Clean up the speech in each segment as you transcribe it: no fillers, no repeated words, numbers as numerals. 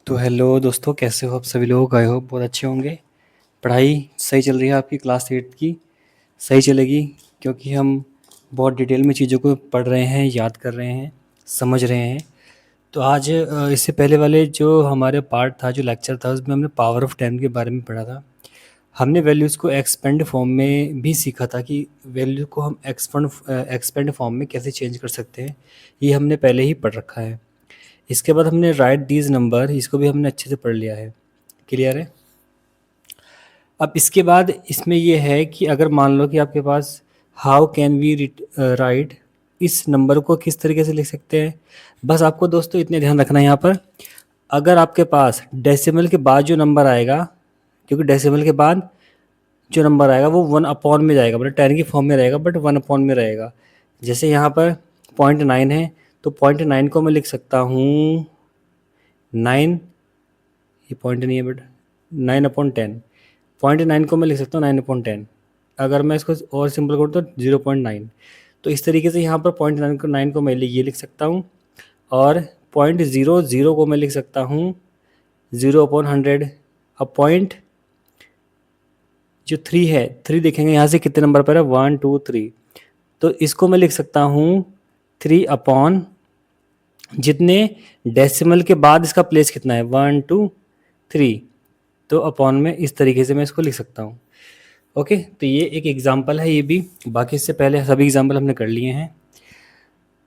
तो हेलो दोस्तों, कैसे हो आप सभी लोग? आई होप बहुत अच्छे होंगे। पढ़ाई सही चल रही है आपकी क्लास 8 की? सही चलेगी, क्योंकि हम बहुत डिटेल में चीज़ों को पढ़ रहे हैं, याद कर रहे हैं, समझ रहे हैं। तो आज इससे पहले वाले जो हमारे पार्ट था, जो लेक्चर था, उसमें हमने पावर ऑफ 10 के बारे में पढ़ा था। हमने वैल्यूज़ को एक्सपेंड फॉर्म में भी सीखा था कि वैल्यू को हम एक्सपेंड फॉर्म में कैसे चेंज कर सकते हैं। ये हमने पहले ही पढ़ रखा है। इसके बाद हमने राइट दीज नंबर, इसको भी हमने अच्छे से पढ़ लिया है। क्लियर है? अब इसके बाद इसमें ये है कि अगर मान लो कि आपके पास हाउ कैन वी राइट, इस नंबर को किस तरीके से लिख सकते हैं। बस आपको दोस्तों इतने ध्यान रखना है यहाँ पर, अगर आपके पास डेसिमल के बाद जो नंबर आएगा, क्योंकि डेसिमल के बाद जो नंबर आएगा वो 1 अपॉन में जाएगा, मतलब 10 की फॉर्म में रहेगा, बट 1 अपॉन में रहेगा। जैसे यहाँ पर 0.9 है, तो 0.9 को मैं लिख सकता हूँ 9, ये पॉइंट नहीं है बट 9/10। 0.9 को मैं लिख सकता हूँ 9/10। अगर मैं इसको और सिंपल करूँ तो 0.9। तो इस तरीके से यहाँ पर 0.9 को मैं ये लिख सकता हूँ, और 0.00 को मैं लिख सकता हूँ 0/100। अब पॉइंट जो 3 है, 3 देखेंगे यहाँ से कितने नंबर पर है, 1 2 3, तो इसको मैं लिख सकता हूँ 3 अपॉन जितने डेसिमल के बाद इसका प्लेस कितना है, 1 2 3, तो अपॉन में इस तरीके से मैं इसको लिख सकता हूँ। ओके, तो ये एक एग्जांपल है ये भी, बाकी इससे पहले सभी एग्जांपल हमने कर लिए हैं।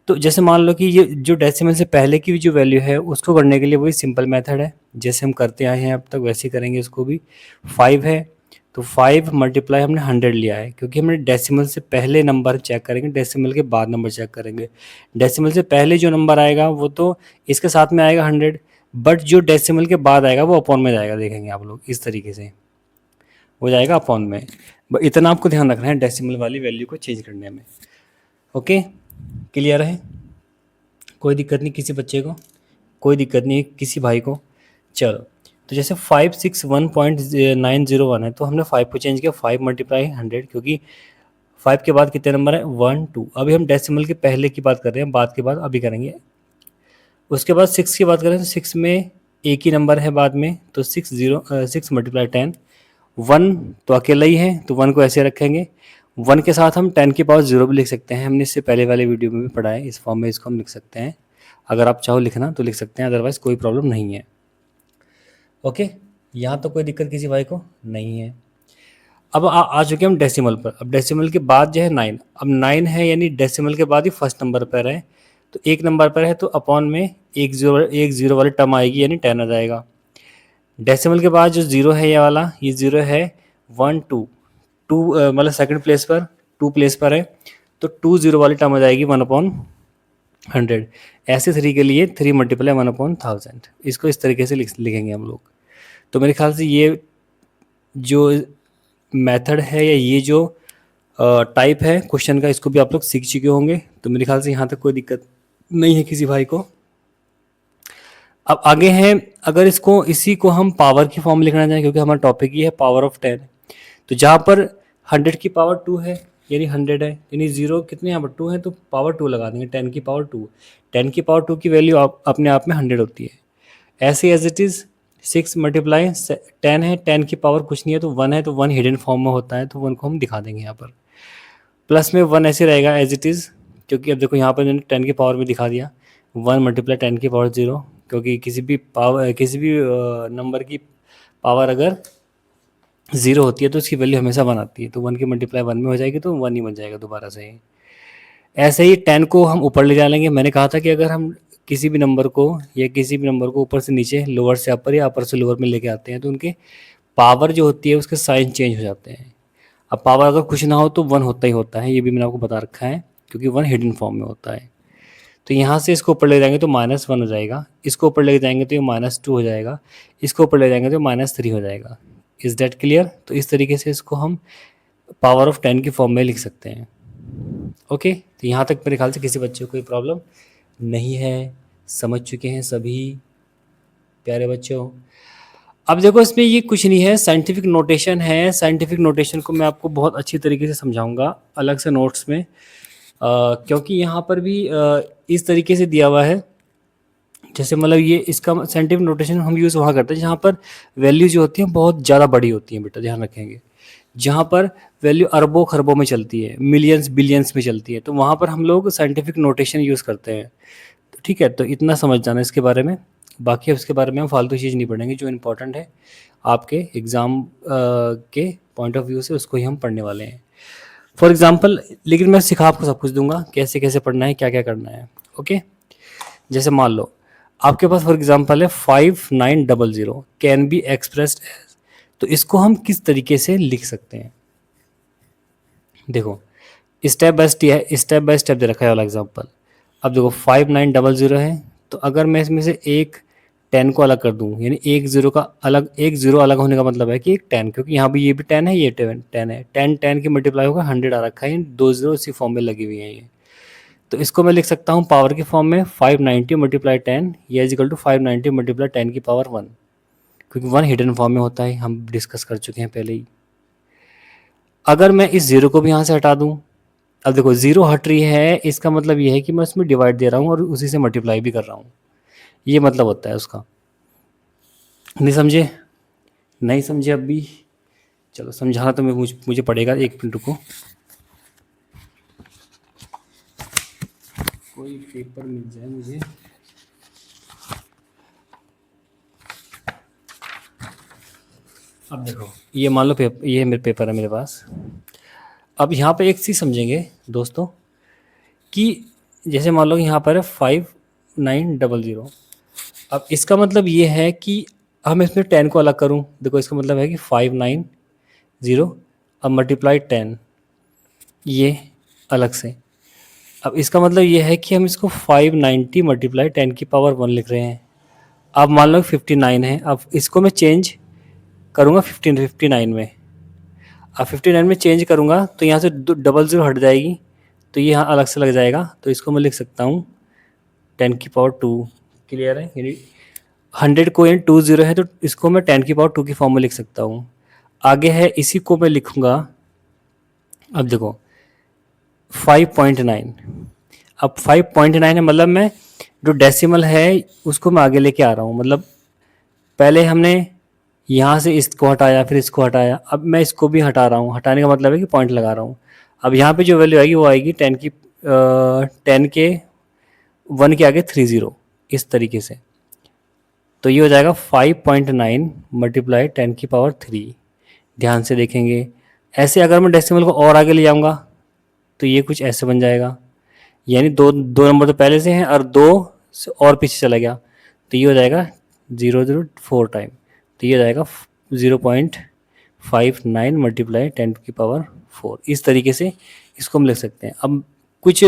तो जैसे मान लो कि ये जो डेसिमल से पहले की जो वैल्यू है उसको करने के लिए वही सिंपल मेथड है, जैसे हम करते आए हैं अब तक वैसे ही करेंगे इसको भी। 5 है, तो 5 मल्टीप्लाई हमने 100 लिया है, क्योंकि हमने डेसिमल से पहले नंबर चेक करेंगे, डेसिमल के बाद नंबर चेक करेंगे। डेसिमल से पहले जो नंबर आएगा वो तो इसके साथ में आएगा 100, बट जो डेसिमल के बाद आएगा वो अपॉन में जाएगा, देखेंगे आप लोग इस तरीके से हो जाएगा अपॉन में। इतना आपको ध्यान रखना है डेसिमल वाली वैल्यू को चेंज करने में। ओके, क्लियर है? कोई दिक्कत नहीं किसी बच्चे को, कोई दिक्कत नहीं किसी भाई को। चलो, तो जैसे 561.901 है, तो हमने 5 को चेंज किया, 5 मल्टीप्लाई 100, क्योंकि 5 के बाद कितने नंबर है, 1 2। अभी हम डेसिमल के पहले की बात कर रहे हैं, बाद के बाद अभी करेंगे। उसके बाद 6 की बात करें तो 6 में एक ही नंबर है बाद में, तो 6 मल्टीप्लाई 10। 1 तो अकेला ही है, तो 1 को ऐसे रखेंगे। 1 के साथ हम 10 की पावर 0 भी लिख सकते हैं, हमने इससे पहले वाले वीडियो में भी पढ़ा है, इस फॉर्म में इसको हम लिख सकते हैं। अगर आप चाहो लिखना तो लिख सकते हैं, अदरवाइज कोई प्रॉब्लम नहीं है। ओके, यहाँ तो कोई दिक्कत किसी भाई को नहीं है। अब आ चुके हम डेसिमल पर। अब डेसिमल के बाद जो है 9, अब 9 है यानी डेसिमल के बाद ही फर्स्ट नंबर पर है, तो एक नंबर पर है तो अपॉन में एक जीरो वाली टर्म आएगी, यानी 10 आ जाएगा। डेसिमल के बाद जो जीरो है ये वाला, ये जीरो है 1 2 2, मतलब सेकंड प्लेस पर 2 प्लेस पर है, तो 2 जीरो वाली टर्म आ जाएगी 1/100। ऐसे 3 के लिए 3 मल्टीप्लाई 1/1000, इसको इस तरीके से लिखेंगे हम लोग। तो मेरे ख्याल से ये जो मेथड है या ये जो टाइप है क्वेश्चन का, इसको भी आप लोग सीख चुके होंगे, तो मेरे ख्याल से यहाँ तक कोई दिक्कत नहीं है किसी भाई को। अब आगे हैं, अगर इसको इसी को हम पावर की फॉर्म लिखना चाहें, क्योंकि हमारा टॉपिक ये है पावर ऑफ 10, तो जहाँ पर 100 की पावर 2 है यानी 100 है, यानी जीरो कितने यहाँ पर 2 है, तो पावर 2 लगा देंगे, 10 की पावर 2। 10 की पावर 2 की वैल्यू अपने आप में 100 होती है। ऐसे एज इट इज़ 6 मल्टीप्लाई 10 है, 10 की पावर कुछ नहीं है तो 1 है, तो 1 हिडन फॉर्म में होता है, तो 1 को हम दिखा देंगे यहाँ पर। प्लस में 1 ऐसे रहेगा एज इट इज़, क्योंकि अब देखो यहाँ पर मैंने 10 की पावर में दिखा दिया। 1 मल्टीप्लाई 10 की पावर 0, क्योंकि किसी भी नंबर की पावर अगर 0 होती है तो उसकी वैल्यू हमेशा 1 आती है, तो 1 की मल्टीप्लाई 1 में हो जाएगी तो 1 ही बन जाएगा दोबारा से ही। ऐसे ही 10 को हम ऊपर ले जा लेंगे। मैंने कहा था कि अगर हम किसी भी नंबर को या किसी भी नंबर को ऊपर से नीचे, लोअर से अपर या अपर से लोअर में लेके आते हैं, तो उनके पावर जो होती है उसके साइन चेंज हो जाते हैं। अब पावर अगर कुछ ना हो तो 1 होता ही होता है, ये भी मैंने आपको बता रखा है, क्योंकि 1 हिडन फॉर्म में होता है। तो यहाँ से इसको ऊपर ले जाएंगे तो -1 हो जाएगा, इसको ऊपर ले जाएंगे तो ये -2 हो जाएगा, इसको ऊपर ले जाएंगे तो -3 हो जाएगा। Is that clear? तो इस तरीके से इसको हम पावर ऑफ 10 की फॉर्म में लिख सकते हैं। ओके, तो यहाँ तक मेरे ख्याल से किसी बच्चे को कोई प्रॉब्लम नहीं है, समझ चुके हैं सभी प्यारे बच्चों। अब देखो इसमें ये कुछ नहीं है, साइंटिफिक नोटेशन है। साइंटिफिक नोटेशन को मैं आपको बहुत अच्छी तरीके से समझाऊंगा अलग से नोट्स में, क्योंकि यहाँ पर भी इस तरीके से दिया हुआ है जैसे मतलब ये इसका साइंटिफिक नोटेशन हम यूज़ वहाँ करते हैं जहाँ पर वैल्यू जो होती है बहुत ज़्यादा बड़ी होती है, बेटा ध्यान रखेंगे। जहाँ पर वैल्यू अरबों खरबों में चलती है, मिलियंस बिलियंस में चलती है, तो वहाँ पर हम लोग साइंटिफिक नोटेशन यूज़ करते हैं। तो ठीक है, तो इतना समझ जाना इसके बारे में। बाकी अब इसके बारे में हम फालतू चीज़ नहीं पढ़ेंगे, जो इम्पोर्टेंट है आपके एग्ज़ाम के पॉइंट ऑफ व्यू से उसको ही हम पढ़ने वाले हैं। फॉर एग्ज़ाम्पल, लेकिन मैं सिखा आपको सब कुछ दूंगा, कैसे कैसे पढ़ना है, क्या क्या करना है। ओके, जैसे मान लो आपके पास फॉर एग्ज़ाम्पल है 5900 कैन बी एक्सप्रेस्ड एज, तो इसको हम किस तरीके से लिख सकते हैं? देखो, स्टेप बाय स्टेप दे रखा है वाला एग्जाम्पल। अब देखो 5900 है, तो अगर मैं इसमें से एक 10 को अलग कर दूं, यानी एक जीरो का अलग, एक जीरो अलग होने का मतलब है कि एक 10, क्योंकि यहाँ भी ये भी 10 है, ये 10 है, 10 की मल्टीप्लाई होगा 100 आ रखा है, दो जीरो इसी फॉर्म में लगी हुई है ये। तो इसको मैं लिख सकता हूँ पावर के फॉर्म में 590 मल्टीप्लाई 10 ये इज इक्वल टू 590 मल्टीप्लाई 10 की पावर 1, क्योंकि 1 हिडन फॉर्म में होता है, हम डिस्कस कर चुके हैं पहले ही। अगर मैं इस जीरो को भी यहाँ से हटा दूँ, अब देखो जीरो हट रही है, इसका मतलब ये है कि मैं उसमें डिवाइड दे रहा हूँ और उसी से मल्टीप्लाई भी कर रहा हूँ, ये मतलब होता है उसका। नहीं समझे? नहीं समझे अब भी? चलो समझाना तो मैं मुझे पड़ेगा, एक मिनट रुको, कोई पेपर मिल जाए मुझे। अब देखो, ये मान लो पेपर, ये मेरे पेपर है मेरे पास। अब यहाँ पे एक चीज़ समझेंगे दोस्तों कि जैसे मान लो यहाँ पर है 5900, अब इसका मतलब ये है कि हम इसमें 10 को अलग करूँ, देखो इसका मतलब है कि 590, अब मल्टीप्लाई 10 ये अलग से। अब इसका मतलब ये है कि हम इसको 590 मल्टीप्लाई 10 की पावर 1 लिख रहे हैं। अब मान लो 59 है, अब इसको मैं चेंज करूँगा 59 में। अब 59 में चेंज करूँगा तो यहाँ से डबल ज़ीरो हट जाएगी, तो ये यहाँ अलग से लग जाएगा, तो इसको मैं लिख सकता हूँ 10 की पावर 2। क्लियर है? यानी 100 को यानी 20 है, तो इसको मैं 10 की पावर 2 की फॉर्म में लिख सकता हूँ। आगे है, इसी को मैं लिखूँगा, अब देखो 5.9, अब 5.9 है, मतलब मैं जो डेसिमल है उसको मैं आगे लेके आ रहा हूँ, मतलब पहले हमने यहाँ से इसको हटाया, फिर इसको हटाया, अब मैं इसको भी हटा रहा हूँ, हटाने का मतलब है कि पॉइंट लगा रहा हूँ। अब यहाँ पे जो वैल्यू आएगी वो आएगी 10 के 1 के आगे 30, इस तरीके से। तो ये हो जाएगा 5.9 मल्टीप्लाई 10 की पावर 3। ध्यान से देखेंगे, ऐसे अगर मैं डेसिमल को और आगे ले जाऊँगा तो ये कुछ ऐसे बन जाएगा, यानी दो दो नंबर तो पहले से हैं और दो से और पीछे चला गया, तो ये हो जाएगा 0.04 टाइम, तो ये हो जाएगा 0.59 मल्टीप्लाई 10 की पावर 4। इस तरीके से इसको हम लिख सकते हैं। अब कुछ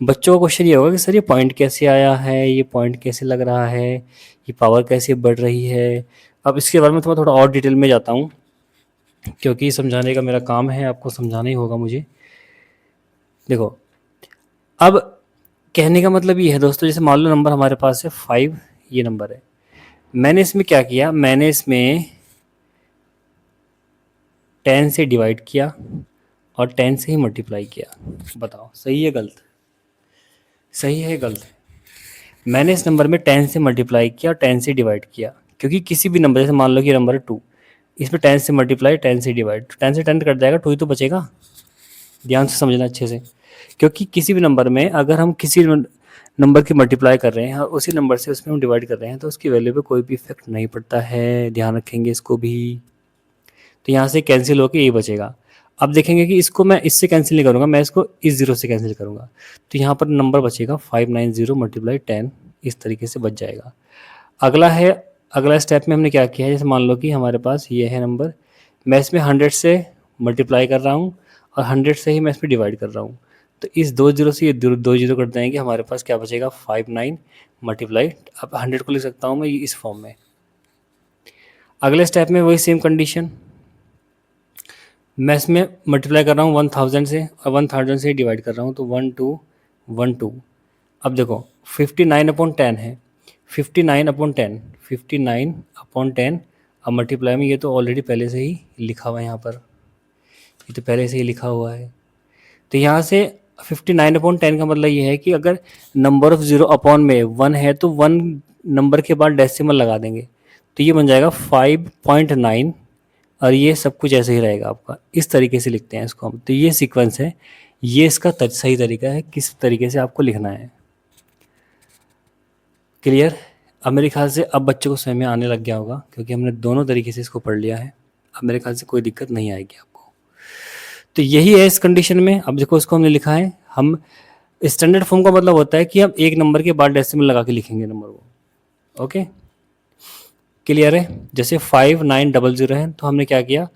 बच्चों का क्वेश्चन ये होगा कि सर ये पॉइंट कैसे आया है, ये पॉइंट कैसे लग रहा है, ये पावर कैसे बढ़ रही है। अब इसके बारे में थोड़ा और डिटेल में जाता हूँ, क्योंकि समझाने का मेरा काम है, आपको समझाना ही होगा मुझे। देखो, अब कहने का मतलब ये है दोस्तों, जैसे मान लो नंबर हमारे पास है 5, ये नंबर है, मैंने इसमें क्या किया, मैंने इसमें 10 से डिवाइड किया और 10 से ही मल्टीप्लाई किया। बताओ सही है गलत? सही है गलत? मैंने इस नंबर में 10 से मल्टीप्लाई किया और 10 से डिवाइड किया, क्योंकि किसी भी नंबर, जैसे मान लो कि नंबर है 2, इसमें 10 से मल्टीप्लाई 10 से डिवाइड, तो 10 से 10 कट जाएगा, 2 ही तो बचेगा। ध्यान से समझना अच्छे से, क्योंकि किसी भी नंबर में अगर हम किसी नंबर की मल्टीप्लाई कर रहे हैं और उसी नंबर से उसमें हम डिवाइड कर रहे हैं, तो उसकी वैल्यू पे कोई भी इफेक्ट नहीं पड़ता है, ध्यान रखेंगे इसको भी। तो यहाँ से कैंसिल होकर ये बचेगा। अब देखेंगे कि इसको मैं इससे कैंसिल नहीं करूँगा, मैं इसको इस जीरो से कैंसिल करूँगा, तो यहाँ पर नंबर बचेगा 590 मल्टीप्लाई 10, इस तरीके से बच जाएगा। अगला है, अगला स्टेप में हमने क्या किया है, जैसे मान लो कि हमारे पास ये है नंबर, मैं इसमें 100 से मल्टीप्लाई कर रहा हूँ और 100 से ही मैं इसमें डिवाइड कर रहा हूँ, तो इस दो जीरो से ये दो जीरो कट जाएंगे, हमारे पास क्या बचेगा 59 मल्टीप्लाई, अब 100 को लिख सकता हूँ मैं इस फॉर्म में। अगले स्टेप में वही सेम कंडीशन, मैं इसमें मल्टीप्लाई कर रहा हूँ 1000 से और 1000 से डिवाइड कर रहा हूँ, तो 1212। अब देखो 59/10 है, 59/10, 59/10, अब मल्टीप्लाई में ये तो ऑलरेडी पहले से ही लिखा हुआ है, यहाँ पर ये तो पहले से ही लिखा हुआ है, तो यहाँ से 59/10 का मतलब ये है कि अगर नंबर ऑफ जीरो अपॉन में 1 है तो 1 नंबर के बाद डेसिमल लगा देंगे, तो ये बन जाएगा 5.9, और ये सब कुछ ऐसे ही रहेगा आपका। इस तरीके से लिखते हैं इसको हम। तो ये सीक्वेंस है, ये इसका सही तरीका है किस तरीके से आपको लिखना है। क्लियर? अब मेरे ख्याल से अब बच्चों को समझ में आने लग गया होगा, क्योंकि हमने दोनों तरीके से इसको पढ़ लिया है। अब मेरे ख्याल से कोई दिक्कत नहीं आएगी आपको। तो यही है इस कंडीशन में। अब देखो इसको हमने लिखा है, हम स्टैंडर्ड फॉर्म का मतलब होता है कि हम एक नंबर के बाद डेसिमल लगा के लिखेंगे नंबर को। ओके, क्लियर है? जैसे 5900 है, तो हमने क्या किया,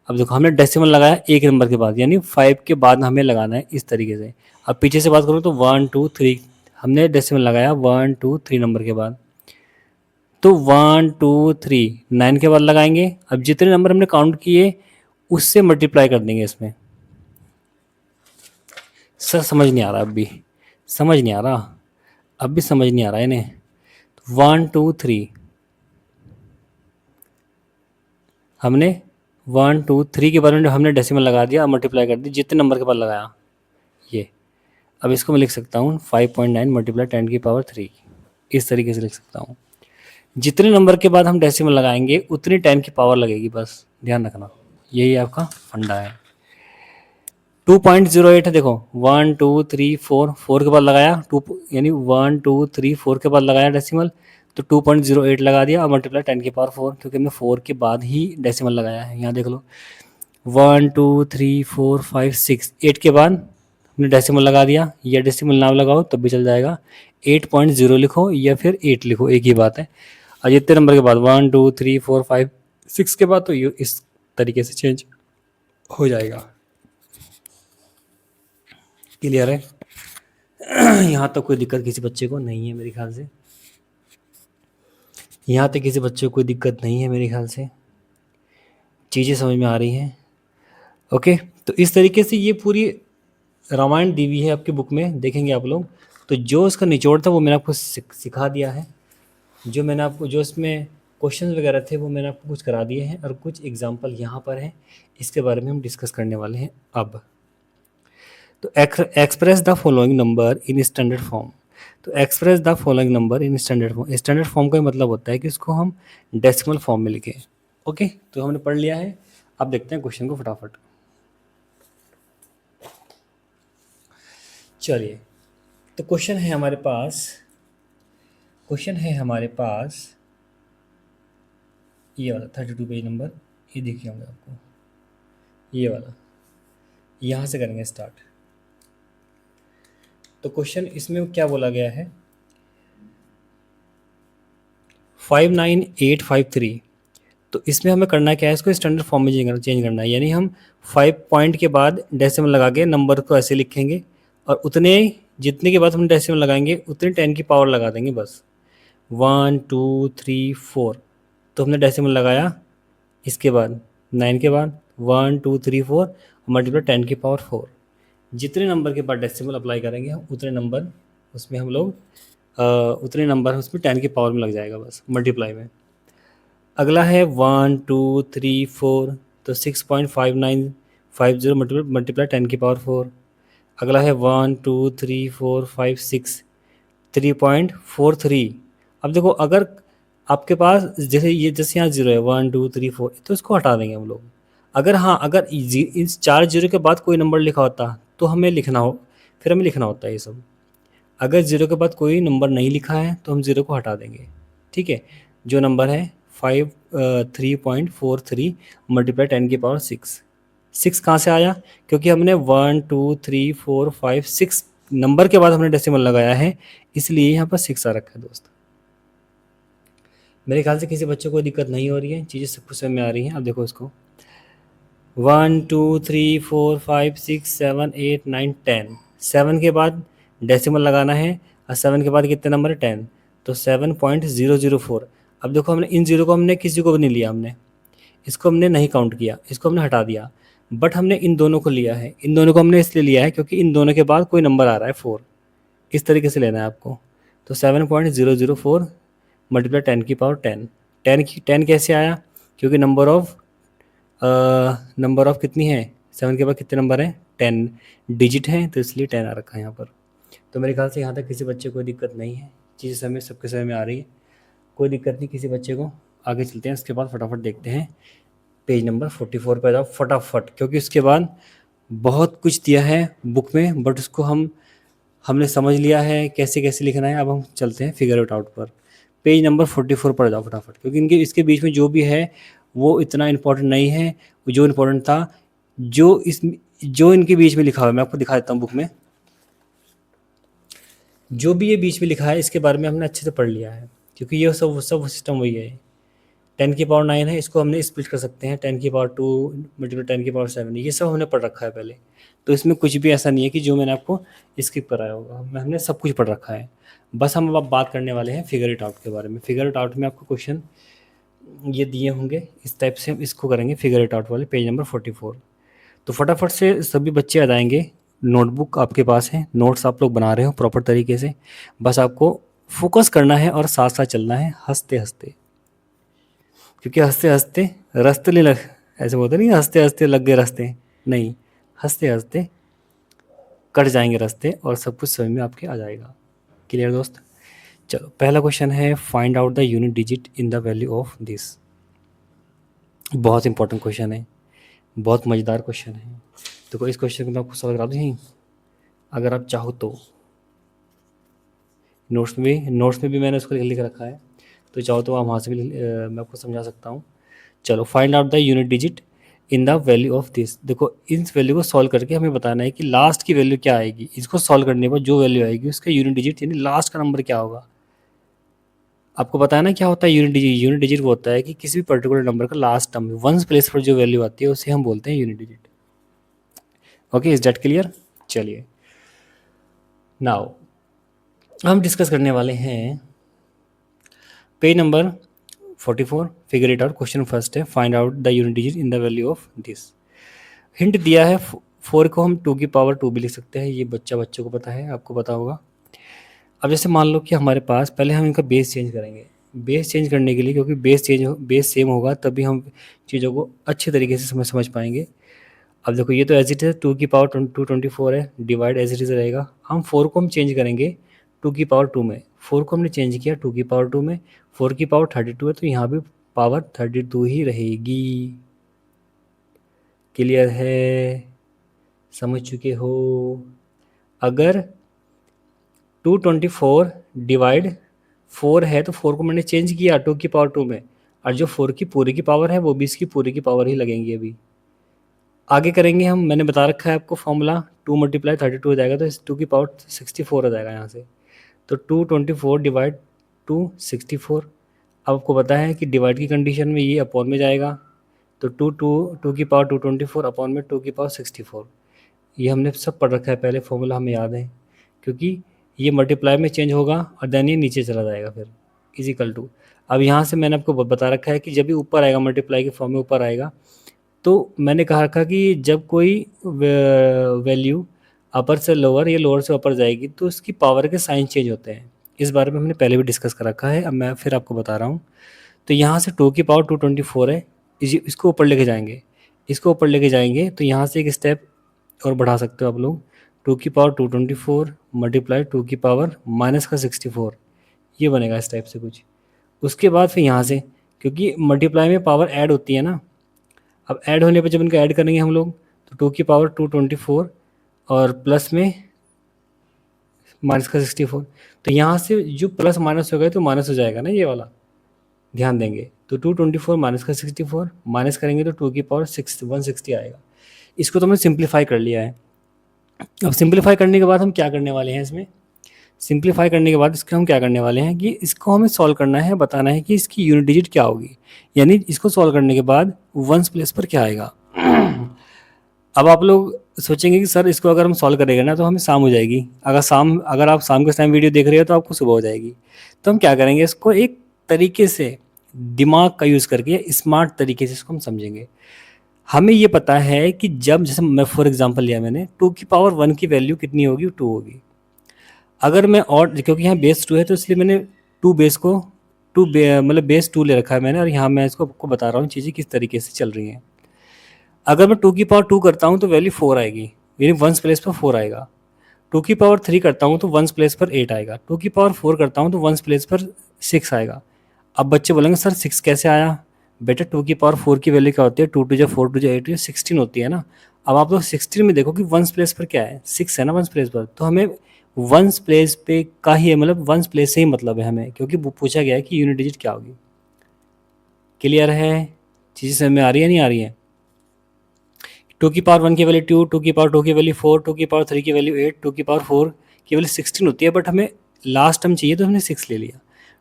अब देखो हमने डेसिमल लगाया एक नंबर के बाद, यानी 5 के बाद हमें लगाना है इस तरीके से। अब पीछे से बात करूँ तो 1 2 3 हमने डेसिमल लगाया 1 2 3 नंबर के बाद, तो 1 2 3 9 के बाद लगाएंगे। अब जितने नंबर हमने काउंट किए उससे मल्टीप्लाई कर देंगे इसमें। सर समझ नहीं आ रहा, अब भी समझ नहीं आ रहा, अब भी समझ नहीं आ रहा है इन्हें। 1 2 3 हमने 1 2 3 के बाद में हमने डेसिमल लगा दिया, मल्टीप्लाई कर दी जितने नंबर के बाद लगाया ये। अब इसको मैं लिख सकता हूँ 5.9 मल्टीप्लाई 10⁻3, इस तरीके से लिख सकता हूँ। जितने नंबर के बाद हम डेसिमल लगाएंगे उतनी 10 की पावर लगेगी, बस ध्यान रखना, यही आपका फंडा है। 2.08 है, देखो 1 2 3 4 4 के बाद लगाया 2, यानी 1 2 3 4 के बाद लगाया डेसिमल, तो 2.08 लगा दिया और मल्टीप्लाई 10⁻4, क्योंकि हमने 4 के बाद ही डेसिमल लगाया है। यहाँ देख लो 1 2 3 4 5 6 8 के बाद हमने डेसिमल लगा दिया, या डेसिमल नाम लगाओ तब भी चल जाएगा। 8.0 लिखो या फिर 8 लिखो, एक ही बात है। और जितने नंबर के बाद 1 2 3 4 5 6 के बाद तो ये इस तरीके से चेंज हो जाएगा। क्लियर है? यहाँ तक कोई दिक्कत किसी बच्चे को नहीं है मेरे ख्याल से, यहाँ तक किसी बच्चे को कोई दिक्कत नहीं है मेरे ख्याल से, चीज़ें समझ में आ रही हैं। ओके, तो इस तरीके से ये पूरी रामायण दी हुई है आपकी बुक में, देखेंगे आप लोग। तो जो इसका निचोड़ था वो मैंने आपको सिखा दिया है, जो मैंने आपको जो इसमें क्वेश्चन वगैरह थे वो मैंने आपको कुछ करा दिए हैं, और कुछ एग्जाम्पल यहाँ पर हैं, इसके बारे में हम डिस्कस करने वाले हैं अब। तो express the following number in standard form. तो express the following number in standard form, standard form का मतलब होता है कि इसको हम डेसिमल फॉर्म में लिखें। ओके, तो हमने पढ़ लिया है। अब देखते हैं क्वेश्चन को फटाफट। चलिए, तो क्वेश्चन है हमारे पास, ये वाला 32 पेज नंबर, ये देखिए होंगे आपको, ये वाला, यहाँ से करेंगे स्टार्ट। तो क्वेश्चन इसमें क्या बोला गया है, 59853। तो इसमें हमें करना क्या है, इसको स्टैंडर्ड फॉर्म में चेंज करना है, यानी हम 5 पॉइंट के बाद डेसिमल लगा के नंबर को ऐसे लिखेंगे, और उतने जितने के बाद हम डेसिमल लगाएंगे उतने 10 की पावर लगा देंगे बस। 1 2 3 4, तो हमने डेसिमल लगाया, इसके बाद 9 के बाद 1 2 3 4 मल्टीप्लाई 10⁻4, जितने नंबर के बाद डेसिमल अप्लाई करेंगे हम उतने नंबर उसमें हम लोग उतने नंबर उसमें 10 की पावर में लग जाएगा बस मल्टीप्लाई में। अगला है 1 2 3 4, तो 6.5950 मल्टीप्लाई 10⁻4। अगला है 1 2 3 4 5 6, 3.43। अब देखो अगर आपके पास जैसे यहाँ जीरो है 1 2 3 4, तो इसको हटा देंगे हम लोग। अगर हाँ, अगर इस 4 जीरो के बाद कोई नंबर लिखा होता तो हमें लिखना होता है ये सब। अगर ज़ीरो के बाद कोई नंबर नहीं लिखा है तो हम ज़ीरो को हटा देंगे। ठीक है, जो नंबर है 3.43 मल्टीप्लाई 10⁻6। 6 कहाँ से आया, क्योंकि हमने 1 2 3 4 5 6 नंबर के बाद हमने डेसिमल लगाया है, इसलिए यहाँ पर 6 आ रखा है दोस्त। मेरे ख्याल से किसी बच्चे को दिक्कत नहीं हो रही है, चीज़ें सब कुछ समझ में आ रही हैं। अब देखो इसको 1 2 3 4 5 6 7 8 9 10, 7 के बाद डेसिमल लगाना है, और 7 के बाद कितने नंबर है 10, तो 7.004। अब देखो हमने इन जीरो को हमने किसी को भी नहीं लिया, हमने इसको हमने नहीं काउंट किया, इसको हमने हटा दिया, बट हमने इन दोनों को लिया है। इन दोनों को हमने इसलिए लिया है क्योंकि इन दोनों के बाद कोई नंबर आ रहा है 4, इस तरीके से लेना है आपको। तो 7.004 मल्टीप्लाई 10⁻10, 10 कैसे आया, क्योंकि नंबर ऑफ कितनी है 7 के बाद कितने नंबर हैं, 10 डिजिट हैं, तो इसलिए 10 आ रखा है यहाँ पर। तो मेरे ख्याल से यहाँ तक किसी बच्चे को कोई दिक्कत नहीं है, चीज़ें समय सबके समय में आ रही है, कोई दिक्कत नहीं किसी बच्चे को। आगे चलते हैं, इसके बाद फटाफट देखते हैं पेज नंबर 44 पर जाओ फटाफट, क्योंकि उसके बाद बहुत कुछ दिया है बुक में, बट उसको हमने समझ लिया है कैसे कैसे लिखना है। अब हम चलते हैं फिगर इट आउट पर। पेज नंबर 44 पर जाओ फटाफट, क्योंकि इनके इसके बीच में जो भी है वो इतना इम्पोर्टेंट नहीं है। जो इम्पोर्टेंट था जो इनके बीच में लिखा हुआ है, मैं आपको दिखा देता हूँ बुक में। जो भी ये बीच में लिखा है इसके बारे में हमने अच्छे से पढ़ लिया है, क्योंकि ये सब सिस्टम वही है। 10 की पावर 9 है, इसको हमने स्प्लिट कर सकते हैं 10 की पावर 2 मल्टीप्लाई 10 की पावर 7, ये सब हमने पढ़ रखा है पहले। तो इसमें कुछ भी ऐसा नहीं है कि जो मैंने आपको स्किप कराया होगा, हमने सब कुछ पढ़ रखा है। बस हम अब बात करने वाले हैं फिगर इट आउट के बारे में। फिगर इट आउट में आपको क्वेश्चन ये दिए होंगे इस टाइप से, हम इसको करेंगे फिगर इट आउट वाले पेज नंबर 44। तो फटाफट से सभी बच्चे आ जाएंगे, नोटबुक आपके पास है, नोट्स आप लोग बना रहे हो प्रॉपर तरीके से, बस आपको फोकस करना है और साथ साथ चलना है हंसते हंसते, क्योंकि हंसते हंसते रास्ते ले लग, ऐसे बोलते नहीं हंसते हंसते लग गए रास्ते, नहीं, हंसते हंसते कट जाएंगे रास्ते और सब कुछ समझ में आपके आ जाएगा। क्लियर दोस्त? चलो पहला क्वेश्चन है, find out the unit digit in the value of this. बहुत इंपॉर्टेंट क्वेश्चन है, बहुत मज़ेदार क्वेश्चन है। तो इस क्वेश्चन को मैं आपको सॉल्व करा दूँ यहीं, अगर आप चाहो तो। नोट्स में भी मैंने उसको लिख रखा है, तो चाहो तो आप वहाँ से भी मैं आपको समझा सकता हूँ। चलो, find out the unit digit in the value of this. देखो इस वैल्यू को सॉल्व करके हमें बताना है कि लास्ट की वैल्यू क्या आएगी। इसको सॉल्व करने पर जो वैल्यू आएगी उसका यूनिट डिजिट यानी लास्ट का नंबर क्या होगा। आपको पता है ना क्या होता है यूनिट डिजिट? यूनिट डिजिट वो होता है कि किसी भी पर्टिकुलर नंबर का लास्ट टर्म वंस प्लेस पर जो वैल्यू आती है उसे हम बोलते हैं unit digit. Okay, is that clear? चलिए नाउ हम डिस्कस करने वाले हैं page number 44, figure it out. Question first है, find out the unit digit in the value of this. Hint दिया है 4 को हम 2 की पावर 2 भी लिख सकते हैं, ये बच्चों को पता है, आपको पता होगा। अब जैसे मान लो कि हमारे पास, पहले हम इनका बेस चेंज करेंगे। बेस चेंज करने के लिए, क्योंकि बेस सेम होगा तभी हम चीज़ों को अच्छे तरीके से समझ पाएंगे। अब देखो ये तो एज इट है 2 की पावर 224 है, डिवाइड एज इट इज रहेगा। हम 4 को हम चेंज करेंगे 2 की पावर 2 में। 4 को हमने चेंज किया 2 की पावर 2 में, 4 की पावर 32 है तो यहाँ भी पावर 32 ही रहेगी। क्लियर है? समझ चुके हो? अगर 224 डिवाइड 4 है तो 4 को मैंने चेंज किया 2 की पावर 2 में, और जो 4 की पूरी की पावर है वो भी इसकी पूरी की पावर ही लगेंगी। अभी आगे करेंगे हम, मैंने बता रखा है आपको फॉर्मूला, 2 × 32 हो जाएगा तो इस 2 की पावर 64 हो जाएगा यहाँ से। तो 224 डिवाइड 264। अब आपको पता है कि डिवाइड की कंडीशन में ये अपॉन में जाएगा, तो 2 की पावर 224 अपॉन में 2 की पावर 64। ये हमने सब पढ़ रखा है पहले, फॉर्मूला हमें याद है, क्योंकि ये मल्टीप्लाई में चेंज होगा और देन ये नीचे चला जाएगा फिर इजिकल टू। अब यहाँ से मैंने आपको बता रखा है कि जब भी ऊपर आएगा मल्टीप्लाई के फॉर्म में ऊपर आएगा, तो मैंने कहा रखा कि जब कोई वैल्यू अपर से लोअर या लोअर से ऊपर जाएगी तो उसकी पावर के साइन चेंज होते हैं। इस बारे में हमने पहले भी डिस्कस कर रखा है, अब मैं फिर आपको बता रहा हूँ। तो यहाँ से 2 की पावर 224 है, इसको ऊपर लेके जाएंगे, इसको ऊपर लेके जाएंगे तो यहाँ से एक स्टेप और बढ़ा सकते हो आप लोग। 2 की पावर 224 मल्टीप्लाई 2 की पावर -64, ये बनेगा इस टाइप से कुछ। उसके बाद फिर यहाँ से, क्योंकि मल्टीप्लाई में पावर ऐड होती है ना, अब ऐड होने पर जब इनको ऐड करेंगे हम लोग तो 2 की पावर 224 और प्लस में -64, तो यहाँ से जो प्लस माइनस हो गए तो माइनस हो जाएगा ना ये वाला, ध्यान देंगे। तो 224 -64 माइनस करेंगे तो 2 की पावर 160 आएगा। इसको तो हमने सिंप्लीफाई कर लिया है। अब सिंप्लीफाई करने के बाद हम क्या करने वाले हैं इसमें, सिंप्लीफाई करने के बाद इसको हम क्या करने वाले हैं कि इसको हमें सॉल्व करना है, बताना है कि इसकी यूनिट डिजिट क्या होगी, यानी इसको सॉल्व करने के बाद वंस प्लेस पर क्या आएगा। अब आप लोग सोचेंगे कि सर इसको अगर हम सॉल्व करेंगे ना तो हमें शाम हो जाएगी, अगर आप शाम के टाइम वीडियो देख रहे हो तो आपको सुबह हो जाएगी। तो हम क्या करेंगे, इसको एक तरीके से दिमाग का यूज़ करके स्मार्ट तरीके से इसको हम समझेंगे। हमें ये पता है कि जब, जैसे मैं फॉर एग्जांपल लिया मैंने, 2 की पावर 1 की वैल्यू कितनी होगी, 2 होगी। अगर मैं, और क्योंकि यहाँ बेस 2 है तो इसलिए मैंने 2 बेस को मतलब बेस 2 ले रखा है मैंने, और यहाँ मैं इसको आपको बता रहा हूँ चीज़ें किस तरीके से चल रही हैं। अगर मैं 2 करता हूँ तो वैल्यू 4 आएगी, यानी वंस प्लेस पर 4 आएगा। 2 करता हूँ तो वंस प्लेस पर 8 आएगा। 4 करता हूँ तो वंस प्लेस पर 6 आएगा। अब बच्चे बोलेंगे सर 6 कैसे आया? बेटा 2 की वैल्यू क्या होती है? 2 टू 4 टू 8 16 होती है ना। अब आप लोग 16 में देखो कि वंस प्लेस पर क्या है, 6 है ना वंस प्लेस पर, तो हमें वंस प्लेस पे का ही है, मतलब वंस प्लेस से ही मतलब है हमें, क्योंकि वो पूछा गया है कि यूनिट डिजिट क्या होगी। क्लियर है? चीज़ें समझ में आ रही है नहीं आ रही है? 2 की वैल्यू 2, 2 की वैल्यू 4, 2 की वैल्यू 8, 4 की वैल्यू 16 होती है, बट हमें लास्ट टर्म चाहिए तो हमने 6 ले लिया।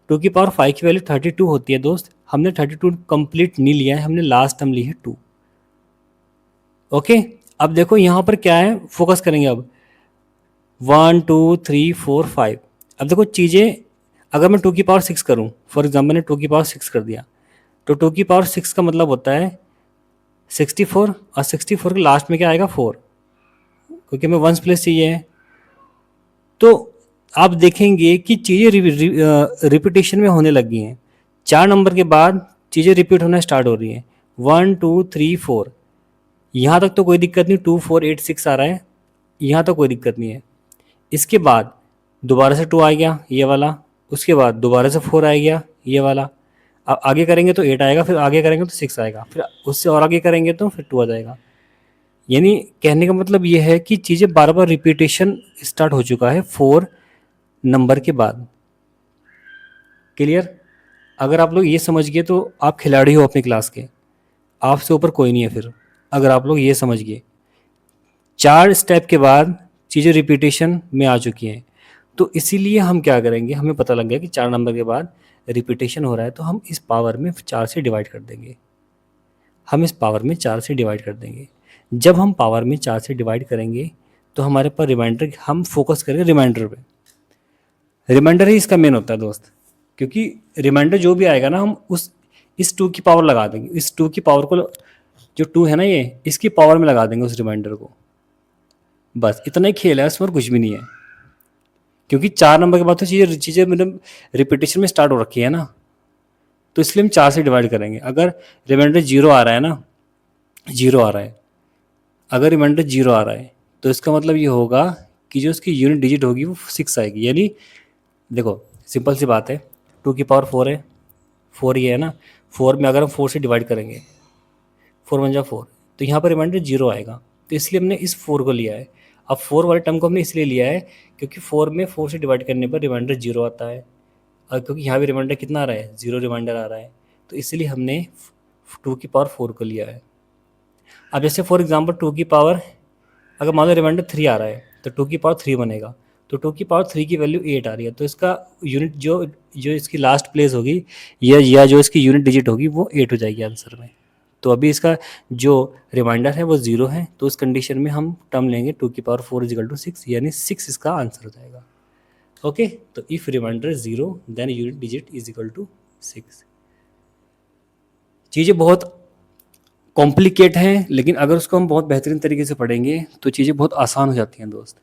5 की वैल्यू 32 होती है दोस्त, हमने 32 कंप्लीट नहीं लिया है, हमने लास्ट टर्म ली है 2। ओके, अब देखो यहाँ पर क्या है, फोकस करेंगे अब 1 2 3 4 5। अब देखो चीज़ें, अगर मैं 6 करूँ, फॉर एग्जाम्पल मैंने 6 कर दिया, तो 6 का मतलब होता है 64, और 64 के लास्ट में क्या आएगा 4, क्योंकि हमें वंस प्लेस चाहिए है। तो आप देखेंगे कि चीज़ें रिपीटेशन में होने लगी हैं। 4 नंबर के बाद चीज़ें रिपीट होना स्टार्ट हो रही हैं। 1 2 3 4, यहाँ तक तो कोई दिक्कत नहीं, 2 4 8 6 आ रहा है, यहाँ तक कोई दिक्कत नहीं है। इसके बाद दोबारा से 2 आ गया ये वाला, उसके बाद दोबारा से 4 आ गया ये वाला। अब आगे करेंगे तो 8 आएगा, फिर आगे करेंगे तो 6 आएगा, फिर उससे और आगे करेंगे तो फिर 2 आ जाएगा। यानी कहने का मतलब ये है कि चीज़ें बार बार रिपीटेशन स्टार्ट हो चुका है 4 नंबर के बाद। क्लियर? अगर आप लोग ये समझ गए तो आप खिलाड़ी हो अपनी क्लास के, आपसे ऊपर कोई नहीं है फिर। अगर आप लोग ये समझ गए 4 स्टेप के बाद चीज़ें रिपीटेशन में आ चुकी हैं, तो इसीलिए हम क्या करेंगे, हमें पता लग गया कि 4 नंबर के बाद रिपीटेशन हो रहा है, तो हम इस पावर में 4 से डिवाइड कर देंगे। हम इस पावर में 4 से डिवाइड कर देंगे। जब हम पावर में 4 से डिवाइड करेंगे तो हमारे पास रिमाइंडर, हम फोकस करेंगे रिमाइंडर पे। रिमाइंडर ही इसका मेन होता है दोस्त, क्योंकि रिमाइंडर जो भी आएगा ना, हम उस इस 2 की पावर लगा देंगे, इस 2 की पावर को, जो 2 है ना ये, इसकी पावर में लगा देंगे उस रिमाइंडर को। बस इतना ही खेल है, उसमें कुछ भी नहीं है, क्योंकि 4 नंबर के बाद तो चीज़ें चीज़ें मतलब रिपीटेशन में स्टार्ट हो रखी है ना, तो इसलिए हम 4 से डिवाइड करेंगे। अगर रिमाइंडर 0 आ रहा है ना, 0 आ रहा है, अगर रिमाइंडर 0 आ रहा है तो इसका मतलब ये होगा कि जो उसकी यूनिट डिजिट होगी वो 6 आएगी। यानी देखो सिंपल सी बात है, 2 है, 4 ये है ना, 4 में अगर हम 4 से डिवाइड करेंगे, 4 1 जा 4, तो यहाँ पर रिमाइंडर 0 आएगा, तो इसलिए हमने इस 4 को लिया है। अब 4 वाले टर्म को हमने इसलिए लिया है क्योंकि 4 में 4 से डिवाइड करने पर रिमाइंडर 0 आता है, और क्योंकि यहाँ भी रिमाइंडर कितना आ रहा है, 0 रिमाइंडर आ रहा है, तो इसलिए हमने 2 को लिया है। अब जैसे फॉर एग्जांपल 2 की पावर, अगर मान लो रिमाइंडर 3 आ रहा है तो 2 बनेगा, तो 2 की वैल्यू 8 आ रही है, तो इसका यूनिट जो जो इसकी लास्ट प्लेस होगी या जो इसकी यूनिट डिजिट होगी वो 8 हो जाएगी आंसर में। तो अभी इसका जो रिमाइंडर है वो 0 है, तो उस कंडीशन में हम टर्म लेंगे 2 इजिकल टू 6, यानी 6 इसका आंसर हो जाएगा। ओके, तो if reminder 0 then unit digit is equal to 6। चीज़ें बहुत कॉम्प्लिकेट हैं, लेकिन अगर उसको हम बहुत बेहतरीन तरीके से पढ़ेंगे तो चीज़ें बहुत आसान हो जाती हैं दोस्त।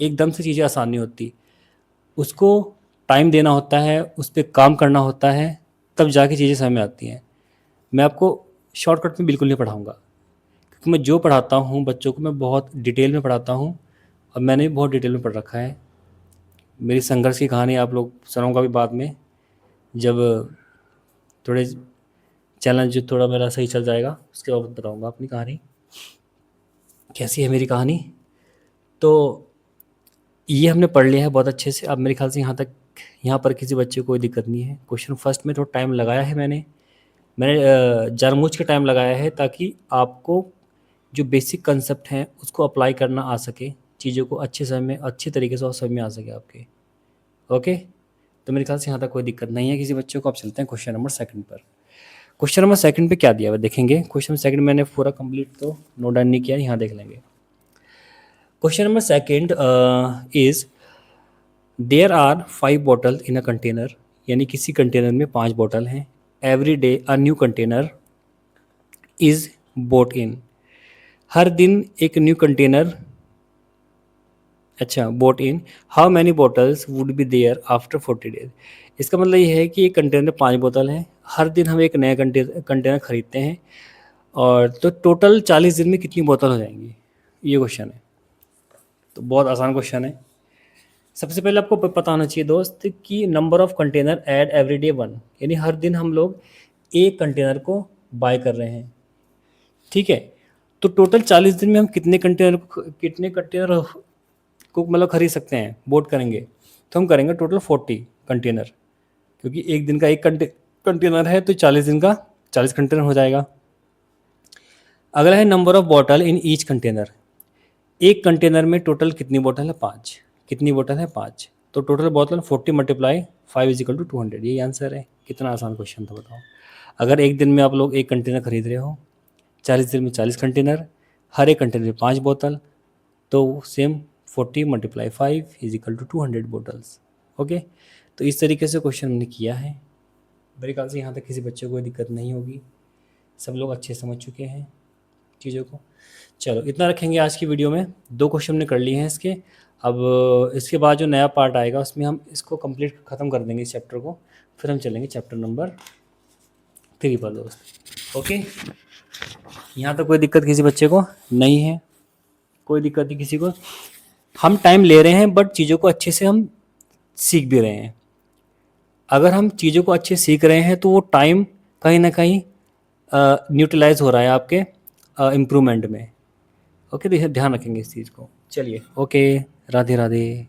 एकदम से चीज़ें आसान नहीं होती, उसको टाइम देना होता है, उस पर काम करना होता है, तब जाके चीज़ें समझ में आती हैं। मैं आपको शॉर्टकट में बिल्कुल नहीं पढ़ाऊँगा, क्योंकि मैं जो पढ़ाता हूँ बच्चों को मैं बहुत डिटेल में पढ़ाता हूँ, और मैंने भी बहुत डिटेल में पढ़ रखा है। मेरी संघर्ष की कहानी आप लोग सुनाऊँगा भी बाद में, जब थोड़े चैलेंज थोड़ा मेरा सही चल जाएगा, उसके बाद बताऊँगा अपनी कहानी कैसी है मेरी कहानी। तो ये हमने पढ़ लिया है बहुत अच्छे से। अब मेरे ख्याल से यहाँ पर किसी बच्चे को कोई दिक्कत नहीं है। क्वेश्चन फर्स्ट में थोड़ा टाइम लगाया है मैंने जानबूझ के टाइम लगाया है, ताकि आपको जो बेसिक कंसेप्ट हैं उसको अप्लाई करना आ सके, चीज़ों को अच्छे तरीके से और समझ में आ सके आपके। ओके, तो मेरे ख्याल से यहाँ तक कोई दिक्कत नहीं है किसी बच्चे को। आप चलते हैं क्वेश्चन नंबर 2 पर। क्वेश्चन नंबर 2 पे क्या दिया हुआ देखेंगे। क्वेश्चन 2 मैंने पूरा कंप्लीट तो नोट डाउन नहीं किया, यहाँ देख लेंगे। Question number 2 is there are 5 bottle in a container, यानी किसी कंटेनर में 5 बॉटल हैं। Every day a new container is bought in, हर दिन एक new container bought in, how many bottles would be there after 40 days. इसका मतलब ये है कि एक कंटेनर में 5 बोतल हैं, हर दिन हम एक नया कंटेनर खरीदते हैं, और तो टोटल 40 दिन में कितनी बोतल हो जाएंगी, ये क्वेश्चन है। तो बहुत आसान क्वेश्चन है। सबसे पहले आपको पता होना चाहिए दोस्त कि number of container add every day 1, यानी हर दिन हम लोग एक कंटेनर को बाय कर रहे हैं, ठीक है। तो टोटल 40 दिन में हम कितने कंटेनर को मतलब खरीद सकते हैं, बोट करेंगे, तो हम करेंगे टोटल 40 कंटेनर, क्योंकि एक दिन का एक कंटेनर है तो 40 दिन का 40 कंटेनर हो जाएगा। अगला है number of bottle in each container, एक कंटेनर में टोटल कितनी बोतल है, 5। कितनी बोतल है, 5। तो टोटल बोतल 40 मल्टीप्लाई 5 इज इक्वल टू 200, यही आंसर है। कितना आसान क्वेश्चन था बताओ। अगर एक दिन में आप लोग एक कंटेनर खरीद रहे हो, 40 दिन में 40 कंटेनर, हर एक कंटेनर में 5 बोतल, तो same 40 multiply 5 is equal to 200 bottles. Okay, तो इस तरीके से क्वेश्चन हमने किया है। मेरे ख्याल से यहाँ तक किसी बच्चे को कोई दिक्कत नहीं होगी, सब लोग अच्छे समझ चुके हैं चीज़ों को। चलो इतना रखेंगे आज की वीडियो में। 2 क्वेश्चन हमने कर लिए हैं इसके। अब इसके बाद जो नया पार्ट आएगा उसमें हम इसको कंप्लीट ख़त्म कर देंगे इस चैप्टर को, फिर हम चलेंगे चैप्टर नंबर 3 पर दोस्त। ओके, यहाँ तक कोई दिक्कत किसी बच्चे को नहीं है, कोई दिक्कत नहीं किसी को। हम टाइम ले रहे हैं बट चीज़ों को अच्छे से हम सीख भी रहे हैं। अगर हम चीज़ों को अच्छे सीख रहे हैं तो वो टाइम कहीं ना कहीं न्यूट्रलाइज हो रहा है आपके इम्प्रूवमेंट में। ओके, तो ध्यान रखेंगे इस चीज़ को। चलिए, ओके, राधे राधे।